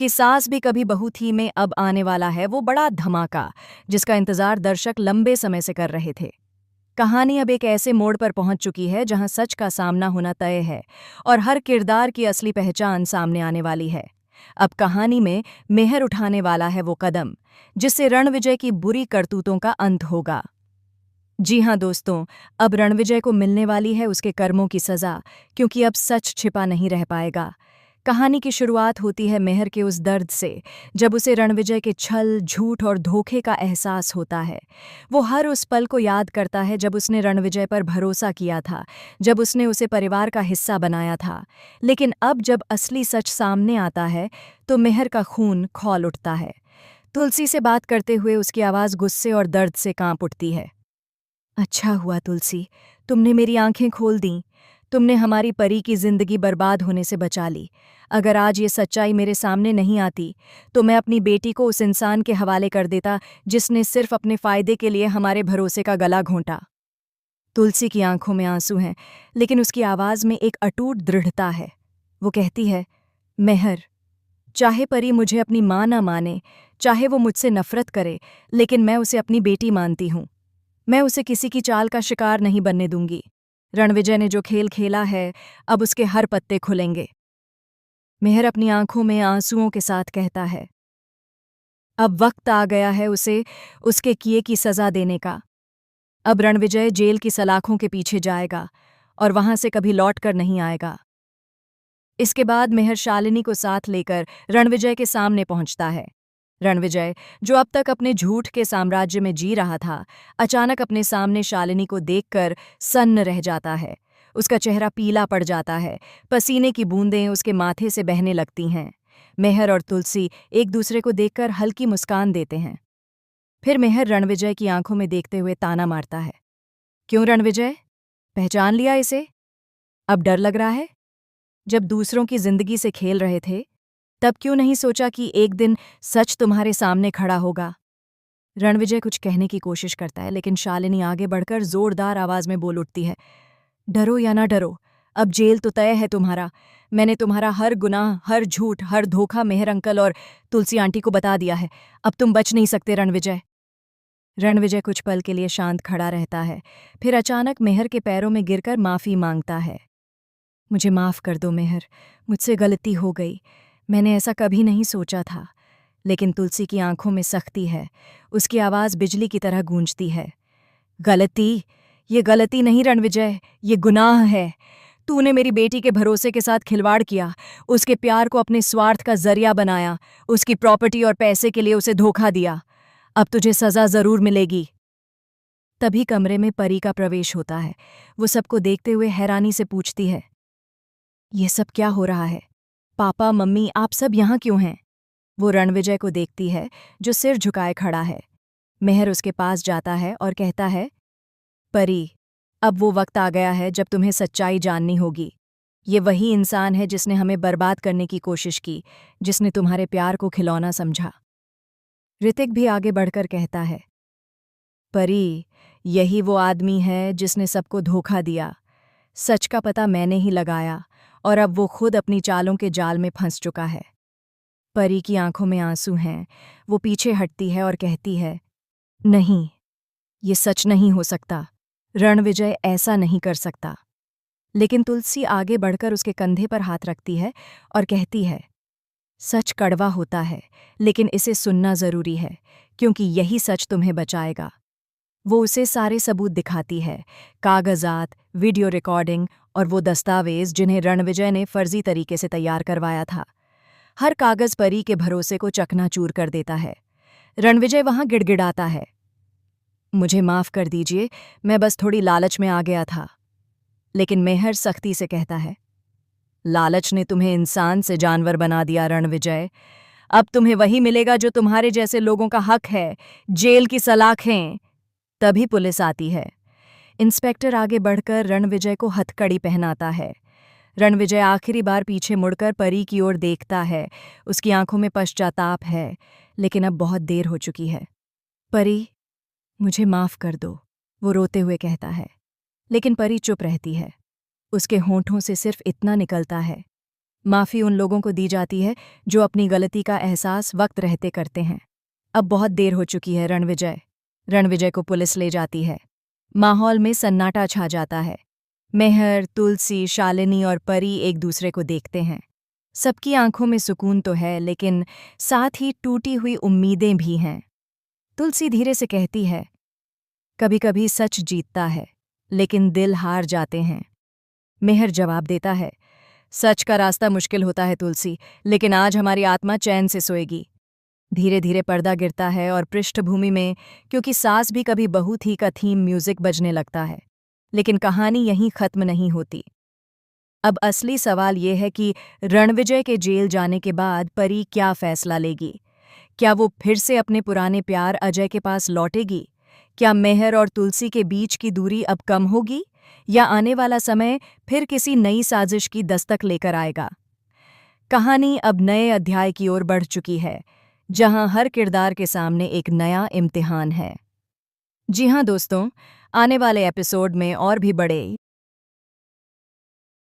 कि सास भी कभी बहू थी में अब आने वाला है वो बड़ा धमाका, जिसका इंतजार दर्शक लंबे समय से कर रहे थे। कहानी अब एक ऐसे मोड़ पर पहुंच चुकी है जहां सच का सामना होना तय है और हर किरदार की असली पहचान सामने आने वाली है। अब कहानी में मेहर उठाने वाला है वो कदम जिससे रणविजय की बुरी करतूतों का अंत होगा। जी हां दोस्तों, अब रणविजय को मिलने वाली है उसके कर्मों की सजा, क्योंकि अब सच छिपा नहीं रह पाएगा। कहानी की शुरुआत होती है मेहर के उस दर्द से जब उसे रणविजय के छल, झूठ और धोखे का एहसास होता है। वो हर उस पल को याद करता है जब उसने रणविजय पर भरोसा किया था, जब उसने उसे परिवार का हिस्सा बनाया था। लेकिन अब जब असली सच सामने आता है तो मेहर का खून खौल उठता है। तुलसी से बात करते हुए उसकी आवाज़ गुस्से और दर्द से कांप उठती है। अच्छा हुआ तुलसी, तुमने मेरी आंखें खोल दीं। तुमने हमारी परी की जिंदगी बर्बाद होने से बचा ली। अगर आज ये सच्चाई मेरे सामने नहीं आती तो मैं अपनी बेटी को उस इंसान के हवाले कर देता जिसने सिर्फ अपने फायदे के लिए हमारे भरोसे का गला घोंटा। तुलसी की आंखों में आंसू हैं, लेकिन उसकी आवाज में एक अटूट दृढ़ता है। वो कहती है, मेहर, चाहे परी मुझे अपनी माँ ना माने, चाहे वो मुझसे नफरत करे, लेकिन मैं उसे अपनी बेटी मानती हूँ। मैं उसे किसी की चाल का शिकार नहीं बनने दूंगी। रणविजय ने जो खेल खेला है, अब उसके हर पत्ते खुलेंगे। मेहर अपनी आंखों में आंसुओं के साथ कहता है, अब वक्त आ गया है उसे उसके किए की सजा देने का। अब रणविजय जेल की सलाखों के पीछे जाएगा और वहां से कभी लौट कर नहीं आएगा। इसके बाद मेहर शालिनी को साथ लेकर रणविजय के सामने पहुंचता है। रणविजय, जो अब तक अपने झूठ के साम्राज्य में जी रहा था, अचानक अपने सामने शालिनी को देखकर सन्न रह जाता है। उसका चेहरा पीला पड़ जाता है, पसीने की बूंदें उसके माथे से बहने लगती हैं। मेहर और तुलसी एक दूसरे को देखकर हल्की मुस्कान देते हैं। फिर मेहर रणविजय की आंखों में देखते हुए ताना मारता है, क्यों रणविजय, पहचान लिया इसे? अब डर लग रहा है? जब दूसरों की जिंदगी से खेल रहे थे, तब क्यों नहीं सोचा कि एक दिन सच तुम्हारे सामने खड़ा होगा? रणविजय कुछ कहने की कोशिश करता है, लेकिन शालिनी आगे बढ़कर जोरदार आवाज में बोल उठती है, डरो या ना डरो, अब जेल तो तय है तुम्हारा। मैंने तुम्हारा हर गुनाह, हर झूठ, हर धोखा मेहर अंकल और तुलसी आंटी को बता दिया है। अब तुम बच नहीं सकते रणविजय। रणविजय कुछ पल के लिए शांत खड़ा रहता है, फिर अचानक मेहर के पैरों में गिरकर माफी मांगता है। मुझे माफ कर दो मेहर, मुझसे गलती हो गई। मैंने ऐसा कभी नहीं सोचा था। लेकिन तुलसी की आंखों में सख्ती है, उसकी आवाज बिजली की तरह गूंजती है। गलती? ये गलती नहीं रणविजय, ये गुनाह है। तूने मेरी बेटी के भरोसे के साथ खिलवाड़ किया, उसके प्यार को अपने स्वार्थ का जरिया बनाया, उसकी प्रॉपर्टी और पैसे के लिए उसे धोखा दिया। अब तुझे सजा जरूर मिलेगी। तभी कमरे में परी का प्रवेश होता है। वो सबको देखते हुए हैरानी से पूछती है, ये सब क्या हो रहा है? पापा, मम्मी, आप सब यहाँ क्यों हैं? वो रणविजय को देखती है, जो सिर झुकाए खड़ा है। मेहर उसके पास जाता है और कहता है, परी, अब वो वक्त आ गया है जब तुम्हें सच्चाई जाननी होगी। ये वही इंसान है जिसने हमें बर्बाद करने की कोशिश की, जिसने तुम्हारे प्यार को खिलौना समझा। ऋतिक भी आगे बढ़कर कहता है, परी, यही वो आदमी है जिसने सबको धोखा दिया। सच का पता मैंने ही लगाया और अब वो खुद अपनी चालों के जाल में फंस चुका है। परी की आंखों में आंसू हैं। वो पीछे हटती है और कहती है, नहीं, ये सच नहीं हो सकता। रणविजय ऐसा नहीं कर सकता। लेकिन तुलसी आगे बढ़कर उसके कंधे पर हाथ रखती है और कहती है, सच कड़वा होता है, लेकिन इसे सुनना जरूरी है, क्योंकि यही सच तुम्हें बचाएगा। वो उसे सारे सबूत दिखाती है, कागजात, वीडियो रिकॉर्डिंग और वो दस्तावेज जिन्हें रणविजय ने फर्जी तरीके से तैयार करवाया था। हर कागज परी के भरोसे को चकनाचूर कर देता है। रणविजय वहां गिड़गिड़ाता है, मुझे माफ कर दीजिए, मैं बस थोड़ी लालच में आ गया था। लेकिन मेहर सख्ती से कहता है, लालच ने तुम्हें इंसान से जानवर बना दिया रणविजय। अब तुम्हें वही मिलेगा जो तुम्हारे जैसे लोगों का हक है, जेल की सलाखें। तभी पुलिस आती है। इंस्पेक्टर आगे बढ़कर रणविजय को हथकड़ी पहनाता है। रणविजय आखिरी बार पीछे मुड़कर परी की ओर देखता है। उसकी आंखों में पश्चाताप है, लेकिन अब बहुत देर हो चुकी है। परी, मुझे माफ कर दो, वो रोते हुए कहता है। लेकिन परी चुप रहती है। उसके होंठों से सिर्फ इतना निकलता है, माफ़ी उन लोगों को दी जाती है जो अपनी गलती का एहसास वक्त रहते करते हैं। अब बहुत देर हो चुकी है। रणविजय को पुलिस ले जाती है। माहौल में सन्नाटा छा जाता है। मेहर, तुलसी, शालिनी और परी एक दूसरे को देखते हैं। सबकी आंखों में सुकून तो है, लेकिन साथ ही टूटी हुई उम्मीदें भी हैं। तुलसी धीरे से कहती है, कभी कभी सच जीतता है, लेकिन दिल हार जाते हैं। मेहर जवाब देता है, सच का रास्ता मुश्किल होता है तुलसी, लेकिन आज हमारी आत्मा चैन से सोएगी। धीरे धीरे पर्दा गिरता है और पृष्ठभूमि में क्योंकि सास भी कभी बहू थी का थीम म्यूजिक बजने लगता है। लेकिन कहानी यहीं खत्म नहीं होती। अब असली सवाल ये है कि रणविजय के जेल जाने के बाद परी क्या फैसला लेगी। क्या वो फिर से अपने पुराने प्यार अजय के पास लौटेगी? क्या मेहर और तुलसी के बीच की दूरी अब कम होगी, या आने वाला समय फिर किसी नई साजिश की दस्तक लेकर आएगा? कहानी अब नए अध्याय की ओर बढ़ चुकी है, जहां हर किरदार के सामने एक नया इम्तिहान है। जी हाँ दोस्तों, आने वाले एपिसोड में और भी बड़े